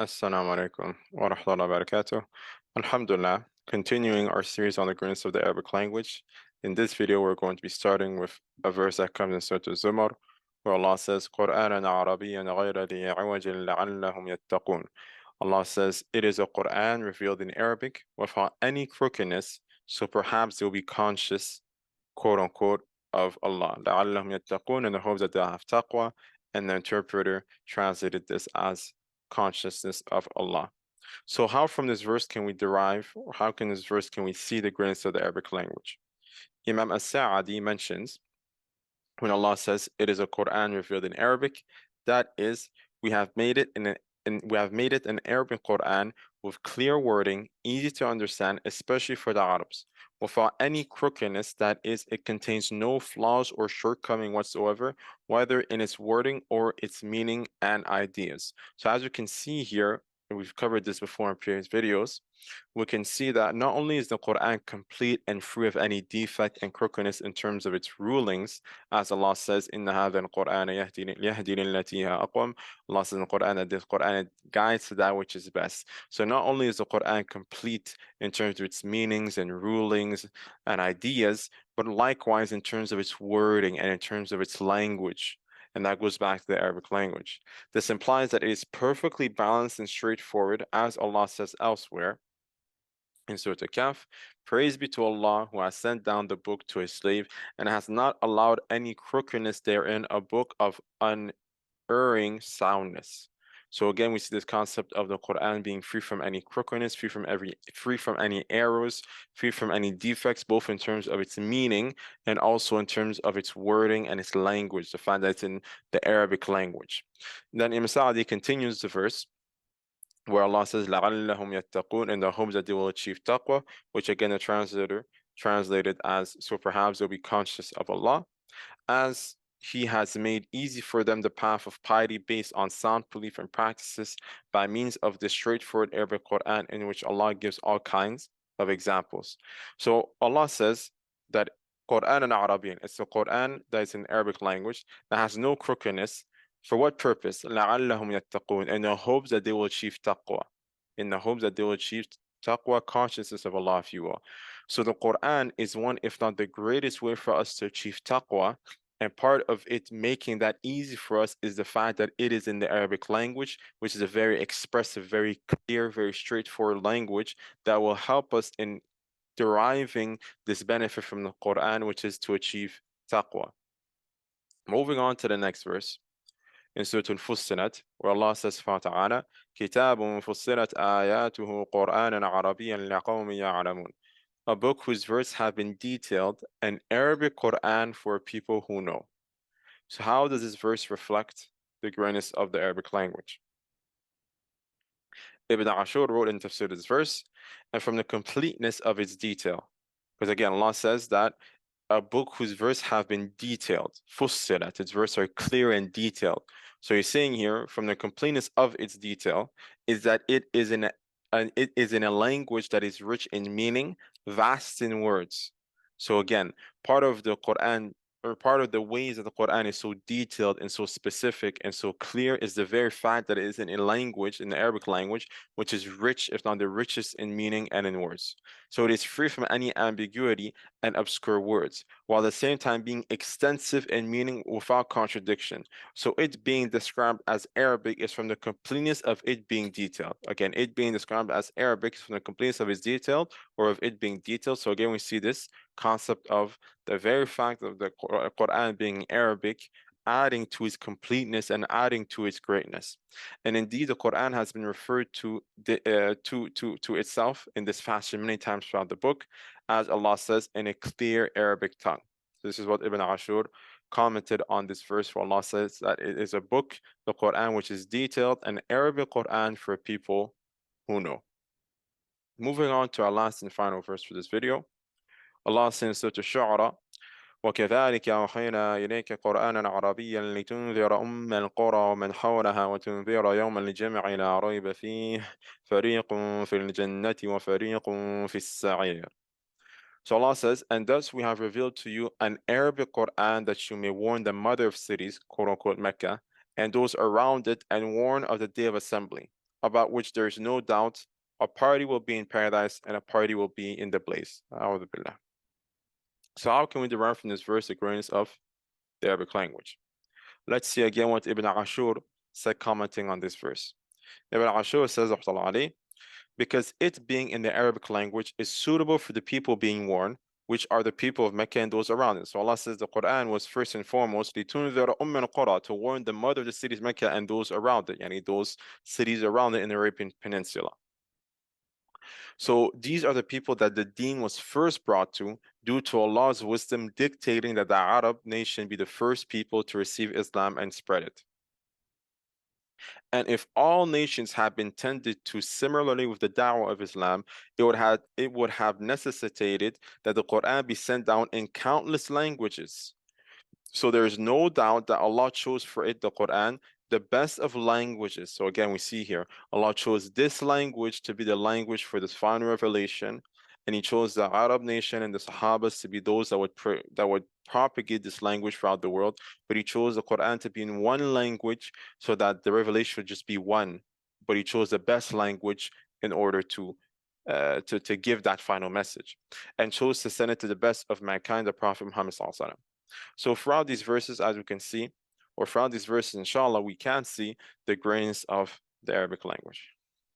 Assalamu alaikum wa rahmatullahi wa barakatuh. Alhamdulillah, continuing our series on the greatness of the Arabic language. In this video, we're going to be starting with a verse that comes in Surah Zumar, where Allah says, قُرْآنًا عَرَبِيًّا غَيْرَ ذِي عِوَجٍ لَعَلَّهُمْ يَتَّقُونَ. Allah says, it is a Quran revealed in Arabic without any crookedness, so perhaps they'll be conscious, quote unquote, of Allah. لَعَلَّهُمْ يَتَّقُونَ, in the hopes that they'll have taqwa, and the interpreter translated this as consciousness of Allah. So how from this verse can we derive, or how can this verse can we see the greatness of the Arabic language? Imam As-Sa'adi mentions when Allah says it is a Quran revealed in Arabic, that is, we have made it we have made it an Arabic Quran with clear wording, easy to understand, especially for the Arabs, without any crookedness, that is, it contains no flaws or shortcoming whatsoever, whether in its wording or its meaning and ideas. So as you can see here, and we've covered this before in previous videos, we can see that not only is the Quran complete and free of any defect and crookedness in terms of its rulings, as Allah says, إِنَّ هَذَا الْقُرْآنَ يَهْدِي لِلَّتِي هِيَ أَقْوَمُ. Allah says in the Quran that this Quran guides to that which is best. So not only is the Quran complete in terms of its meanings and rulings and ideas, but likewise in terms of its wording and in terms of its language. And that goes back to the Arabic language. This implies that it is perfectly balanced and straightforward, as Allah says elsewhere in Surah Al-Kahf, praise be to Allah who has sent down the book to his slave and has not allowed any crookedness therein, a book of unerring soundness. So again, we see this concept of the Quran being free from any crookedness, free from any errors, free from any defects, both in terms of its meaning and also in terms of its wording and its language, the fact that it's in the Arabic language. Then Imam Sa'di continues the verse where Allah says, لَعَلَّهُمْ يَتَّقُونَ, in the hopes that they will achieve taqwa, which again the translator translated as, so perhaps they'll be conscious of Allah, as He has made easy for them the path of piety based on sound belief and practices by means of the straightforward Arabic Quran, in which Allah gives all kinds of examples. So Allah says that Quran and Arabian, it's a Quran that is in Arabic language that has no crookedness. For what purpose? لَعَلَّهُمْ يَتَّقُونَ, in the hopes that they will achieve taqwa. In the hopes that they will achieve taqwa, consciousness of Allah, if you will. So the Quran is one, if not the greatest way for us to achieve taqwa. And part of it making that easy for us is the fact that it is in the Arabic language, which is a very expressive, very clear, very straightforward language that will help us in deriving this benefit from the Quran, which is to achieve taqwa. Moving on to the next verse in Surah Al-Fussilat, where Allah says, ta'ala, كِتَابٌ فُصِّلَتْ آيَاتُهُ قُرْآنًا عَرَبِيًّا لِقَوْمٍ يَعْلَمُونَ. A book whose verses have been detailed, an Arabic Quran for people who know. So how does this verse reflect the greatness of the Arabic language? Ibn Ashur wrote in Tafsir this verse, and from the completeness of its detail. Because again, Allah says that a book whose verse have been detailed, fussilat, its verses are clear and detailed. So he's saying here, from the completeness of its detail, is that it is in a language that is rich in meaning, vast in words. So again, part of the Quran, or part of the ways that the Quran is so detailed and so specific and so clear, is the very fact that it is in a language, in the Arabic language, which is rich, if not the richest in meaning and in words. So it is free from any ambiguity and obscure words, while at the same time being extensive in meaning without contradiction. So it being described as Arabic is from the completeness of it being detailed. Again, it being described as Arabic is from the completeness of its detail, or of it being detailed. So again, we see this concept of the very fact of the Quran being Arabic adding to its completeness and adding to its greatness. And indeed, the Quran has been referred to itself in this fashion many times throughout the book, as Allah says, in a clear Arabic tongue. This is what Ibn Ashur commented on this verse, where Allah says that it is a book, the Quran, which is detailed, an Arabic Quran for people who know. Moving on to our last and final verse for this video. Allah says in Surah Al-Shu'ara, وكذلك أوحينا إليك قرآنا عربيا لتنذر أم القرى ومن حولها وتنذر يوم الجمع لا ريب فيه فريق في الجنة وفريق في السعير. So Allah says, and thus we have revealed to you an Arabic Quran that you may warn the mother of cities, quote unquote Mecca, and those around it, and warn of the day of assembly. about which there is no doubt. A party will be in paradise and a party will be in the blaze. A'udhu billah. So how can we derive from this verse the greatness of the Arabic language? Let's see again what Ibn Ashur said commenting on this verse. Ibn Ashur says, because it being in the Arabic language is suitable for the people being warned, which are the people of Mecca and those around it. So Allah says the Quran was first and foremost to warn the mother of the cities Mecca and those around it, yani those cities around it in the Arabian Peninsula. So these are the people that the deen was first brought to, due to Allah's wisdom dictating that the Arab nation be the first people to receive Islam and spread it. And if all nations had been tended to similarly with the da'wah of Islam, it would have necessitated that the Quran be sent down in countless languages. So there is no doubt that Allah chose for it, the Quran, the best of languages. So again, we see here, Allah chose this language to be the language for this final revelation, and He chose the Arab nation and the Sahabas to be those that would propagate this language throughout the world. But He chose the Quran to be in one language so that the revelation would just be one. But He chose the best language in order to give that final message, and chose to send it to the best of mankind, the Prophet Muhammad Sallallahu Alaihi Wasallam. So throughout these verses, as we can see, or throughout these verses, inshallah, we can see the greatness of the Arabic language.